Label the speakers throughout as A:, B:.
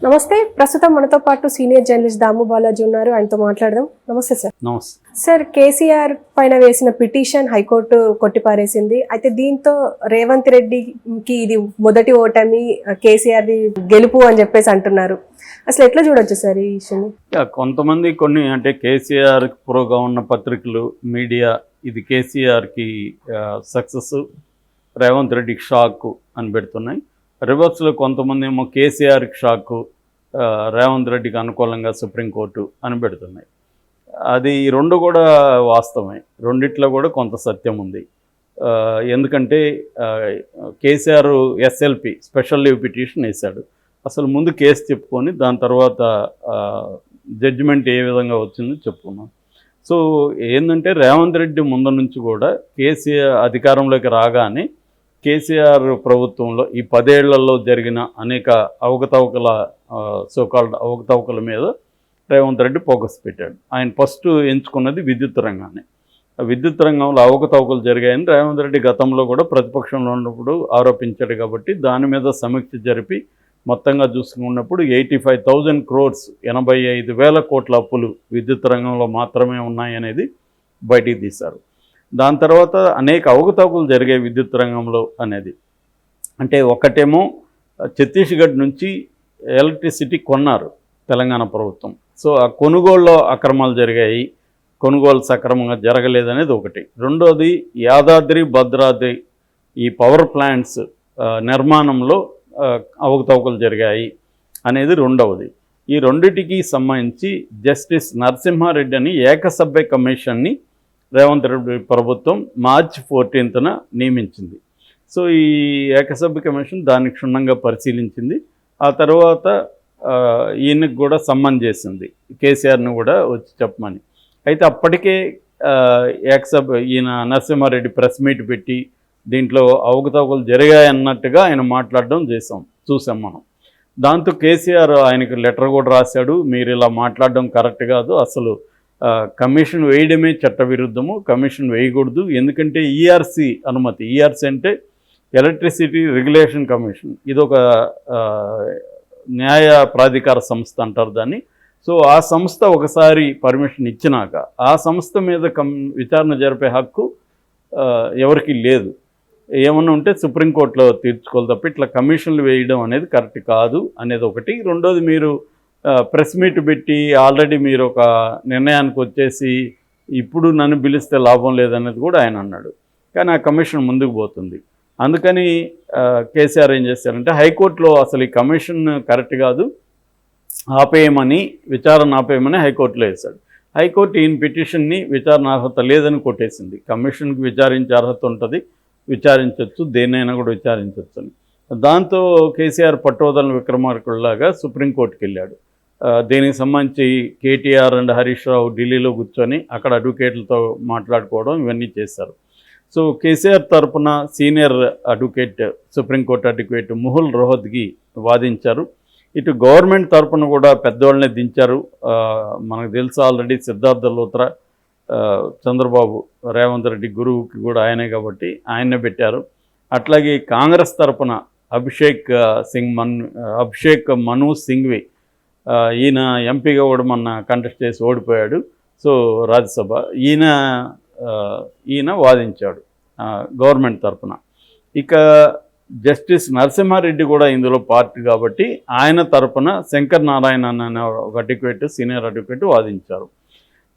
A: నమస్తే. ప్రస్తుతం మనతో పాటు సీనియర్ జర్నలిస్ట్ దాము బాలాజీ ఉన్నారు. ఆయనతో మాట్లాడదాం. నమస్తే సార్.
B: నమస్తే
A: సార్, కేసీఆర్ పైన వేసిన పిటిషన్ హైకోర్టు కొట్టిపారేసింది. అయితే దీంతో రేవంత్ రెడ్డికి ఇది మొదటి ఓటమి, కేసీఆర్ది గెలుపు అని చెప్పేసి అంటున్నారు. అసలు ఎట్లా చూడొచ్చు సార్ ఈ ఇష్యూని?
B: కొంతమంది కొన్ని అంటే కేసీఆర్ ప్రోగా ఉన్న పత్రికలు, మీడియా ఇది కేసీఆర్కి సక్సెస్, రేవంత్ రెడ్డికి షాక్ అని పెడుతున్నాయి. రివర్స్లో కొంతమంది ఏమో కేసీఆర్కి షాక్, రేవంత్ రెడ్డికి అనుకూలంగా సుప్రీంకోర్టు అని పెడుతున్నాయి. అది రెండు కూడా వాస్తవమే, రెండిట్లో కూడా కొంత సత్యం ఉంది. ఎందుకంటే KCR SLP special leave petition వేశాడు. అసలు ముందు కేసు చెప్పుకొని దాని తర్వాత జడ్జిమెంట్ ఏ విధంగా వచ్చిందో చెప్పుకున్నాం. సో ఏంటంటే రేవంత్ రెడ్డి ముందు నుంచి కూడా కేసీఆర్ అధికారంలోకి రాగానే కేసీఆర్ ప్రభుత్వంలో ఈ 10 ఏళ్లలో జరిగిన అనేక అవకతవకల సోకాల్డ్ అవకతవకల మీద రేవంత్ రెడ్డి ఫోకస్ పెట్టాడు. ఆయన ఫస్ట్ ఎంచుకున్నది విద్యుత్ రంగాన్ని. విద్యుత్ రంగంలో అవకతవకలు జరిగాయని రేవంత్ రెడ్డి గతంలో కూడా ప్రతిపక్షంలో ఉన్నప్పుడు ఆరోపించాడు. కాబట్టి దాని మీద సమీక్ష జరిపి మొత్తంగా చూసుకున్నప్పుడు 85,000 crores 85,000 కోట్ల అప్పులు విద్యుత్ రంగంలో మాత్రమే ఉన్నాయనేది బయటికి తీశారు. దాని తర్వాత అనేక అవకతవకలు జరిగాయి విద్యుత్ రంగంలో అనేది. అంటే ఒకటేమో ఛత్తీస్గఢ్ నుంచి ఎలక్ట్రిసిటీ కొన్నారు తెలంగాణ ప్రభుత్వం. సో ఆ కొనుగోలులో అక్రమాలు జరిగాయి, కొనుగోలు సక్రమంగా జరగలేదనేది ఒకటి. రెండోది యాదాద్రి భద్రాద్రి ఈ పవర్ ప్లాంట్స్ నిర్మాణంలో అవకతవకలు జరిగాయి అనేది రెండవది. ఈ రెండిటికి సంబంధించి జస్టిస్ నరసింహారెడ్డి అని ఏకసభ్య కమిషన్ని రేవంత్ రెడ్డి ప్రభుత్వం March 14th నియమించింది. సో ఈ ఏకసభ్య కమిషన్ దాన్ని క్షుణ్ణంగా పరిశీలించింది. ఆ తర్వాత ఈయనకు కూడా సమ్మన్ చేసింది, కేసీఆర్ని కూడా వచ్చి చెప్పమని. అయితే అప్పటికే ఈయన నరసింహారెడ్డి ప్రెస్ మీట్ పెట్టి దీంట్లో అవకతవకలు జరిగాయన్నట్టుగా ఆయన మాట్లాడడం చూసాం మనం. దాంతో కేసీఆర్ ఆయనకు లెటర్ కూడా రాశాడు, మీరు ఇలా మాట్లాడడం కరెక్ట్ కాదు, అసలు కమిషన్ వేయడమే చట్టవిరుద్ధము, కమిషన్ వేయకూడదు. ఎందుకంటే ఈఆర్సీ అనుమతి, ఈఆర్సీ అంటే ఎలక్ట్రిసిటీ రెగ్యులేషన్ కమిషన్, ఇదొక న్యాయ ప్రాధికార సంస్థ అంటారు దాన్ని. సో ఆ సంస్థ ఒకసారి పర్మిషన్ ఇచ్చినాక ఆ సంస్థ మీద విచారణ జరిపే హక్కు ఎవరికి లేదు. ఏమన్నా ఉంటే సుప్రీంకోర్టులో తీర్చుకోవాలి తప్ప ఇట్లా కమిషన్లు వేయడం అనేది కరెక్ట్ కాదు అనేది ఒకటి. రెండోది, మీరు ప్రెస్ మీట్ పెట్టి ఆల్రెడీ మీరు ఒక నిర్ణయానికి వచ్చేసి ఇప్పుడు నన్ను పిలిస్తే లాభం లేదనేది కూడా ఆయన అన్నాడు. కానీ ఆ కమిషన్ ముందుకు పోతుంది. అందుకని కేసీఆర్ ఏం చేశారంటే హైకోర్టులో అసలు ఈ కమిషన్ కరెక్ట్ కాదు, ఆపేయమని, విచారణ ఆపేయమని హైకోర్టులో వేశాడు. హైకోర్టు ఈయన పిటిషన్ని విచారణ అర్హత లేదని కొట్టేసింది. కమిషన్కి విచారించే అర్హత ఉంటుంది, విచారించవచ్చు, దేన్నైనా కూడా విచారించవచ్చు అని. దాంతో కేసీఆర్ పట్టోదలను విక్రమార్కుల్లాగా సుప్రీంకోర్టుకి వెళ్ళాడు. దీనికి సంబంధించి కేటీఆర్ అండ్ హరీష్ రావు ఢిల్లీలో కూర్చొని అక్కడ అడ్వకేట్లతో మాట్లాడుకోవడం ఇవన్నీ చేశారు. సో కేసీఆర్ తరఫున senior advocate, Supreme Court advocate Mukul Rohatgi వాదించారు. ఇటు గవర్నమెంట్ తరఫున కూడా పెద్దవాళ్ళనే దించారు. మనకు తెలుసు ఆల్రెడీ సిద్ధార్థ లూత్రా చంద్రబాబు రేవంత్ రెడ్డి గురువుకి కూడా ఆయనే కాబట్టి ఆయన్నే పెట్టారు. అట్లాగే కాంగ్రెస్ తరఫున అభిషేక్ మను సింఘ్వి, ఈయన ఎంపీగా కూడా మొన్న కంటెస్ట్ చేసి ఓడిపోయాడు. సో రాజ్యసభ ఈయన వాదించాడు గవర్నమెంట్ తరఫున. ఇక జస్టిస్ నరసింహారెడ్డి కూడా ఇందులో పార్టీ కాబట్టి ఆయన తరఫున శంకర్ నారాయణ అనే ఒక అడ్వకేట్, సీనియర్ అడ్వకేట్ వాదించారు.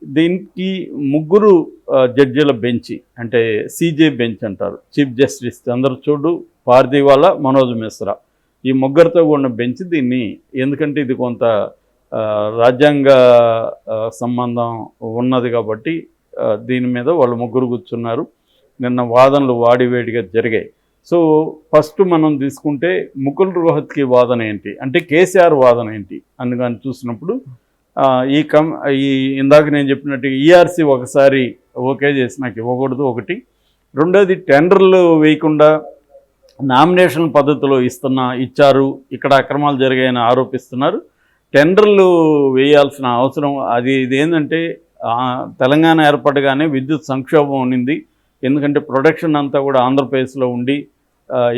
B: దీనికి 3 జడ్జీల బెంచ్, అంటే సీజే బెంచ్ అంటారు, చీఫ్ జస్టిస్ చంద్రచూడ్, పార్దీవాలా, మనోజ్ మిశ్రా, ఈ 3తో ఉన్న బెంచ్ దీన్ని, ఎందుకంటే ఇది కొంత రాజ్యాంగ సంబంధం ఉన్నది కాబట్టి దీని మీద వాళ్ళు 3 కూర్చున్నారు. నిన్న వాదనలు వాడివేడిగా జరిగాయి. సో ఫస్ట్ మనం తీసుకుంటే ముకుల్ రోహత్కి వాదన ఏంటి, అంటే కేసీఆర్ వాదన ఏంటి అందుకని చూసినప్పుడు ఈ ఇందాక నేను చెప్పినట్టు ఈఆర్సీ ఒకసారి ఓకే చేసి నాకు ఇవ్వకూడదు ఒకటి. రెండోది, టెండర్లు వేయకుండా నామినేషన్ పద్ధతిలో ఇచ్చారు, ఇక్కడ అక్రమాలు జరిగాయని ఆరోపిస్తున్నారు. టెండర్లు వేయాల్సిన అవసరం ఇదేంటంటే తెలంగాణ ఏర్పడగానే విద్యుత్ సంక్షోభం ఉన్నింది. ఎందుకంటే ప్రొడక్షన్ అంతా కూడా ఆంధ్రప్రదేశ్లో ఉండి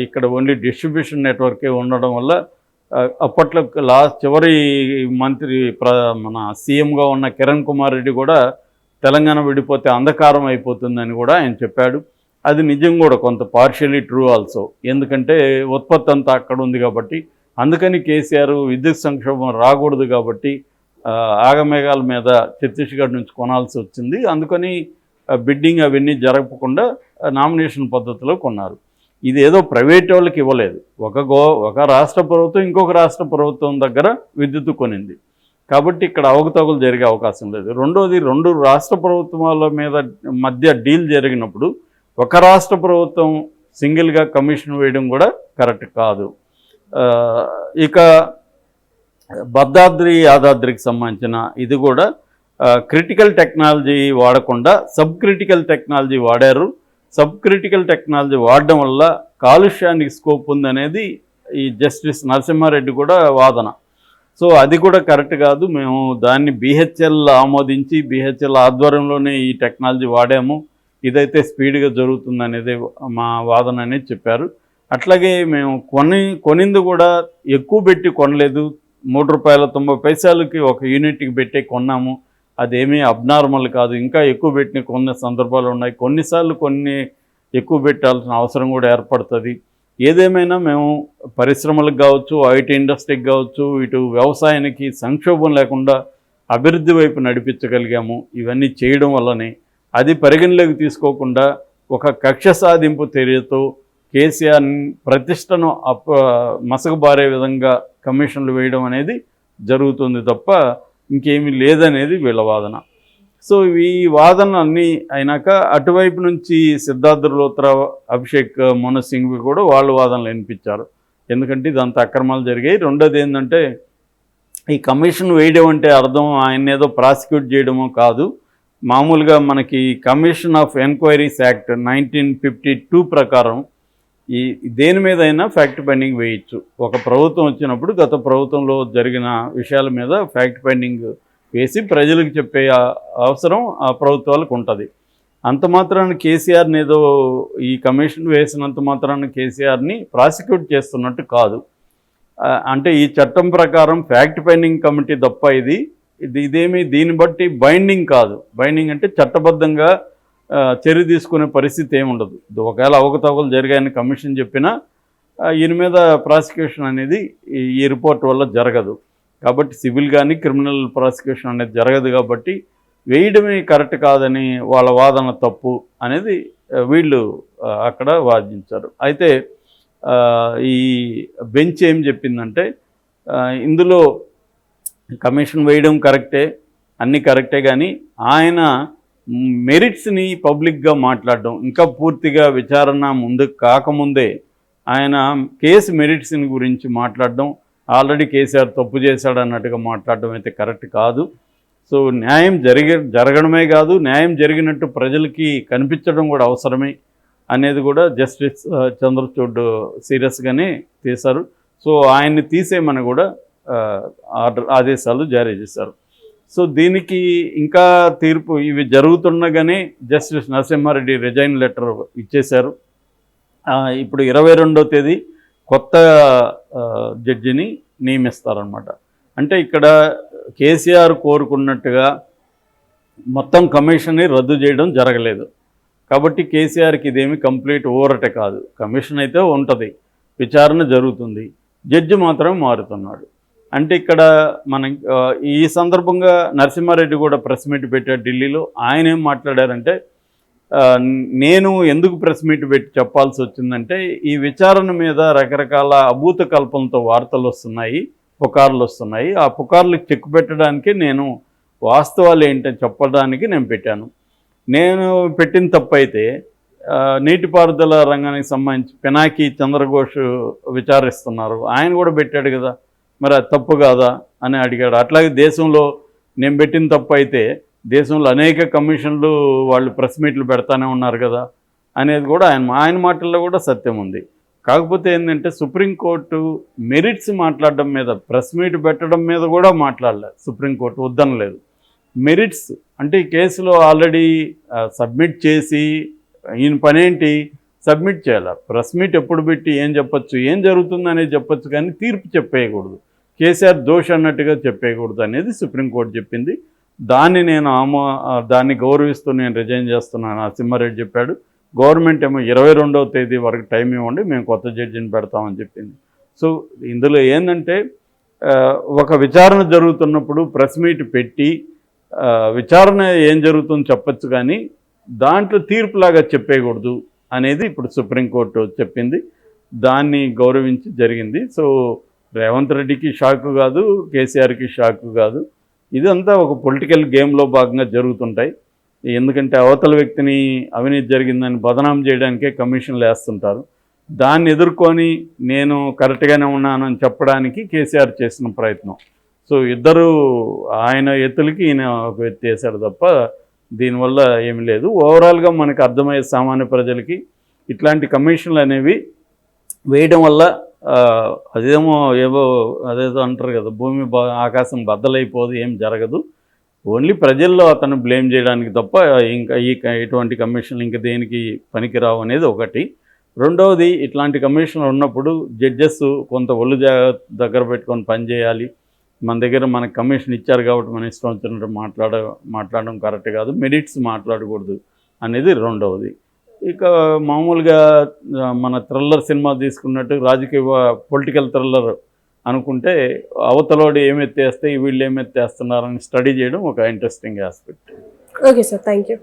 B: ఇక్కడ ఓన్లీ డిస్ట్రిబ్యూషన్ నెట్వర్కే ఉండడం వల్ల అప్పట్లో చివరి మంత్రి మన సీఎంగా ఉన్న కిరణ్ కుమార్ రెడ్డి కూడా తెలంగాణ విడిపోతే అంధకారం అయిపోతుందని కూడా ఆయన చెప్పాడు. అది నిజం కూడా కొంత పార్షియలీ ట్రూ ఆల్సో. ఎందుకంటే ఉత్పత్తి అంతా అక్కడ ఉంది కాబట్టి, అందుకని కేసీఆర్ విద్యుత్ సంక్షోభం రాకూడదు కాబట్టి ఆగమేఘాల మీద ఛత్తీస్గఢ్ నుంచి కొనాల్సి వచ్చింది. అందుకని బిడ్డింగ్ అవన్నీ జరగకుండా నామినేషన్ పద్ధతిలో కొన్నారు. ఇదేదో ప్రైవేట్ వాళ్ళకి ఇవ్వలేదు. ఒక రాష్ట్ర ప్రభుత్వం ఇంకొక రాష్ట్ర ప్రభుత్వం దగ్గర విద్యుత్ కొనింది కాబట్టి ఇక్కడ అవకతవకలు జరిగే అవకాశం లేదు. రెండోది, రెండు రాష్ట్ర ప్రభుత్వాల మధ్య డీల్ జరిగినప్పుడు ఒక రాష్ట్ర ప్రభుత్వం సింగిల్గా కమిషన్ వేయడం కూడా కరెక్ట్ కాదు. ఇక భద్రాద్రి యాదాద్రికి సంబంధించిన ఇది కూడా క్రిటికల్ టెక్నాలజీ వాడకుండా సబ్ క్రిటికల్ టెక్నాలజీ వాడారు. సబ్ క్రిటికల్ టెక్నాలజీ వాడడం వల్ల కాలుష్యానికి స్కోప్ ఉందనేది ఈ జస్టిస్ నరసింహారెడ్డి కూడా వాదన. సో అది కూడా కరెక్ట్ కాదు. మేము దాన్ని BHEL ఆమోదించి BHEL ఆధ్వర్యంలోనే ఈ టెక్నాలజీ వాడాము, ఇదైతే స్పీడ్గా జరుగుతుంది అనేది మా వాదన అనేది చెప్పారు. అట్లాగే మేము కొనింది కూడా ఎక్కువ పెట్టి కొనలేదు. ₹3.90 ఒక యూనిట్కి పెట్టి కొన్నాము. అదేమీ అబ్నార్మల్ కాదు. ఇంకా ఎక్కువ పెట్టిన కొన్ని సందర్భాలు ఉన్నాయి. కొన్నిసార్లు ఎక్కువ పెట్టాల్సిన అవసరం కూడా ఏర్పడుతుంది. ఏదేమైనా మేము పరిశ్రమలకు కావచ్చు, ఐటీ ఇండస్ట్రీకి కావచ్చు, ఇటు వ్యవసాయానికి సంక్షోభం లేకుండా అభివృద్ధి వైపు నడిపించగలిగాము. ఇవన్నీ చేయడం వల్లనే అది పరిగణలోకి తీసుకోకుండా ఒక కక్ష సాధింపు చర్యతో కేసీఆర్ ప్రతిష్టను మసకబారే విధంగా కమిషన్లు వేయడం అనేది జరుగుతుంది తప్ప ఇంకేమీ లేదనేది వీళ్ళ వాదన. సో ఈ వాదన అన్నీ అయినాక అటువైపు నుంచి సిద్ధార్థ లోత్రా, అభిషేక్ మను సింఘ్వి కూడా వాళ్ళ వాదనలు వినిపించారు. ఎందుకంటే ఇదంతా అక్రమాలు జరిగాయి. రెండోది ఏంటంటే ఈ కమిషన్ వేయడం అంటే అర్థం ఆయన ఏదో ప్రాసిక్యూట్ చేయడమో కాదు. మామూలుగా మనకి కమిషన్ ఆఫ్ ఎంక్వైరీస్ యాక్ట్ 1952 ప్రకారం దేని మీద అయినా ఫ్యాక్ట్ ఫైండింగ్ వేయచ్చు. ఒక ప్రభుత్వం వచ్చినప్పుడు గత ప్రభుత్వంలో జరిగిన విషయాల మీద ఫ్యాక్ట్ ఫైండింగ్ వేసి ప్రజలకు చెప్పే అవసరం ఆ ప్రభుత్వాలకు ఉంటుంది. అంత మాత్రాన కేసీఆర్ని ఏదో ఈ కమిషన్ వేసినంత మాత్రాన కేసీఆర్ని ప్రాసిక్యూట్ చేస్తున్నట్టు కాదు. అంటే ఈ చట్టం ప్రకారం ఫ్యాక్ట్ ఫైండింగ్ కమిటీ తప్ప ఇదేమీ దీన్ని బట్టి బైండింగ్ కాదు. బైండింగ్ అంటే చట్టబద్ధంగా చర్య తీసుకునే పరిస్థితి ఏమి ఉండదు. ఒకవేళ అవకతవకలు జరిగాయని కమిషన్ చెప్పినా ఈయన మీద ప్రాసిక్యూషన్ అనేది ఈ రిపోర్ట్ వల్ల జరగదు. కాబట్టి సివిల్ కానీ క్రిమినల్ ప్రాసిక్యూషన్ అనేది జరగదు. కాబట్టి వేయడమే కరెక్ట్ కాదని వాళ్ళ వాదన తప్పు అనేది వీళ్ళు అక్కడ వాదించారు. అయితే ఈ బెంచ్ ఏం చెప్పిందంటే ఇందులో కమిషన్ వేయడం కరెక్టే, అన్నీ కరెక్టే, కానీ ఆయన మెరిట్స్ని పబ్లిక్గా మాట్లాడడం, ఇంకా పూర్తిగా విచారణ ముందుకు కాకముందే ఆయన కేసు మెరిట్స్ని గురించి మాట్లాడడం, ఆల్రెడీ కేసీఆర్ తప్పు చేశాడు అన్నట్టుగా మాట్లాడడం అయితే కరెక్ట్ కాదు. సో న్యాయం జరగడమే కాదు, న్యాయం జరిగినట్టు ప్రజలకి కనిపించడం కూడా అవసరమే అనేది కూడా జస్టిస్ చంద్రచూడ్ సీరియస్గానే తీశారు. సో ఆయన్ని తీసేయమని కూడా ఆదేశాలు జారీ చేశారు. సో దీనికి ఇంకా తీర్పు ఇవి జరుగుతుండగానే జస్టిస్ నరసింహారెడ్డి రిజైన్ లెటర్ ఇచ్చేశారు. ఇప్పుడు 22వ తేదీ కొత్త జడ్జిని నియమిస్తారనమాట. అంటే ఇక్కడ కేసీఆర్ కోరుకున్నట్టుగా మొత్తం కమిషన్ని రద్దు చేయడం జరగలేదు. కాబట్టి కేసీఆర్కి ఇదేమి కంప్లీట్ ఊరట కాదు. కమిషన్ అయితే ఉంటుంది, విచారణ జరుగుతుంది, జడ్జి మాత్రం మారుతున్నాడు. అంటే ఇక్కడ మనం ఈ సందర్భంగా నరసింహారెడ్డి కూడా ప్రెస్ మీట్ పెట్టారు ఢిల్లీలో. ఆయన ఏం మాట్లాడారంటే, నేను ఎందుకు ప్రెస్ మీట్ పెట్టి చెప్పాల్సి వచ్చిందంటే ఈ విచారణ మీద రకరకాల అభూత కల్పనతో వార్తలు వస్తున్నాయి, పుకార్లు వస్తున్నాయి. ఆ పుకార్లకు చెక్కు పెట్టడానికి నేను వాస్తవాలు ఏంటని చెప్పడానికి నేను పెట్టాను. నేను పెట్టిన తప్పైతే నీటిపారుదల రంగానికి సంబంధించి పినాకి చంద్రఘోష్ విచారిస్తున్నారు, ఆయన కూడా పెట్టాడు కదా, మరి అది తప్పు కాదా అని అడిగాడు. అట్లాగే దేశంలో నేను పెట్టిన తప్పు అయితే దేశంలో అనేక కమిషన్లు వాళ్ళు ప్రెస్ మీట్లు పెడతానే ఉన్నారు కదా అనేది కూడా ఆయన మాటల్లో కూడా సత్యం ఉంది. కాకపోతే ఏంటంటే సుప్రీంకోర్టు మెరిట్స్ మాట్లాడడం మీద, ప్రెస్ మీట్ పెట్టడం మీద కూడా మాట్లాడలేదు. సుప్రీంకోర్టు వద్దనలేదు. మెరిట్స్ అంటే ఈ కేసులో ఆల్రెడీ సబ్మిట్ చేసి ఈయన పనేంటి సబ్మిట్ చేయాలి. ప్రెస్ మీట్ ఎప్పుడు పెట్టి ఏం చెప్పొచ్చు, ఏం జరుగుతుంది అనేది చెప్పొచ్చు, కానీ తీర్పు చెప్పేయకూడదు. కేసీఆర్ దోషి అన్నట్టుగా చెప్పేయకూడదు అనేది సుప్రీంకోర్టు చెప్పింది. దాన్ని నేను దాన్ని గౌరవిస్తూ నేను రిజైన్ చేస్తున్నాను నరసింహారెడ్డి చెప్పాడు. గవర్నమెంట్ ఏమో 22వ తేదీ వరకు టైం ఇవ్వండి, మేము కొత్త జడ్జిని పెడతామని చెప్పింది. సో ఇందులో ఏంటంటే ఒక విచారణ జరుగుతున్నప్పుడు ప్రెస్ మీట్ పెట్టి విచారణ ఏం జరుగుతుందో చెప్పచ్చు, కానీ దాంట్లో తీర్పులాగా చెప్పేయకూడదు అనేది ఇప్పుడు సుప్రీంకోర్టు చెప్పింది. దాన్ని గౌరవించి జరిగింది. సో రేవంత్ రెడ్డికి షాక్ కాదు, కేసీఆర్కి షాక్ కాదు. ఇదంతా ఒక పొలిటికల్ గేమ్లో భాగంగా జరుగుతుంటాయి. ఎందుకంటే అవతల వ్యక్తిని అవినీతి జరిగిందని బదనాం చేయడానికే కమిషన్లు వేస్తుంటారు. దాన్ని ఎదుర్కొని నేను కరెక్ట్గానే ఉన్నానని చెప్పడానికి కేసీఆర్ చేసిన ప్రయత్నం. సో ఇద్దరు, ఆయన ఎత్తులకి ఈయన ఒక ఎత్తు వేశాడు తప్ప దీనివల్ల ఏమి లేదు. ఓవరాల్గా మనకు అర్థమయ్యే సామాన్య ప్రజలకి ఇట్లాంటి కమిషన్లు అనేవి వేయడం వల్ల అదేదో అంటారు కదా, భూమి ఆకాశం బద్దలైపోదు, ఏం జరగదు. ఓన్లీ ప్రజల్లో అతను బ్లేమ్ చేయడానికి తప్ప ఇంకా ఇటువంటి కమిషన్లు ఇంకా దేనికి పనికిరావు అనేది ఒకటి. రెండవది, ఇట్లాంటి కమిషన్లు ఉన్నప్పుడు జడ్జెస్ కొంత ఒళ్ళు దగ్గర పెట్టుకొని పనిచేయాలి. మన దగ్గర మనకు కమిషన్ ఇచ్చారు కాబట్టి మన ఇష్టం వచ్చినట్టు మాట్లాడడం కరెక్ట్ కాదు, మెరిట్స్ మాట్లాడకూడదు అనేది రెండవది. ఇక మామూలుగా మన థ్రిల్లర్ సినిమా తీసుకున్నట్టు రాజకీయ పొలిటికల్ థ్రిల్లర్ అనుకుంటే అవతలోడు ఏమెత్తేస్తే వీళ్ళు ఏమెత్తేస్తున్నారని స్టడీ చేయడం ఒక interesting aspect.
A: Okay sir, thank you.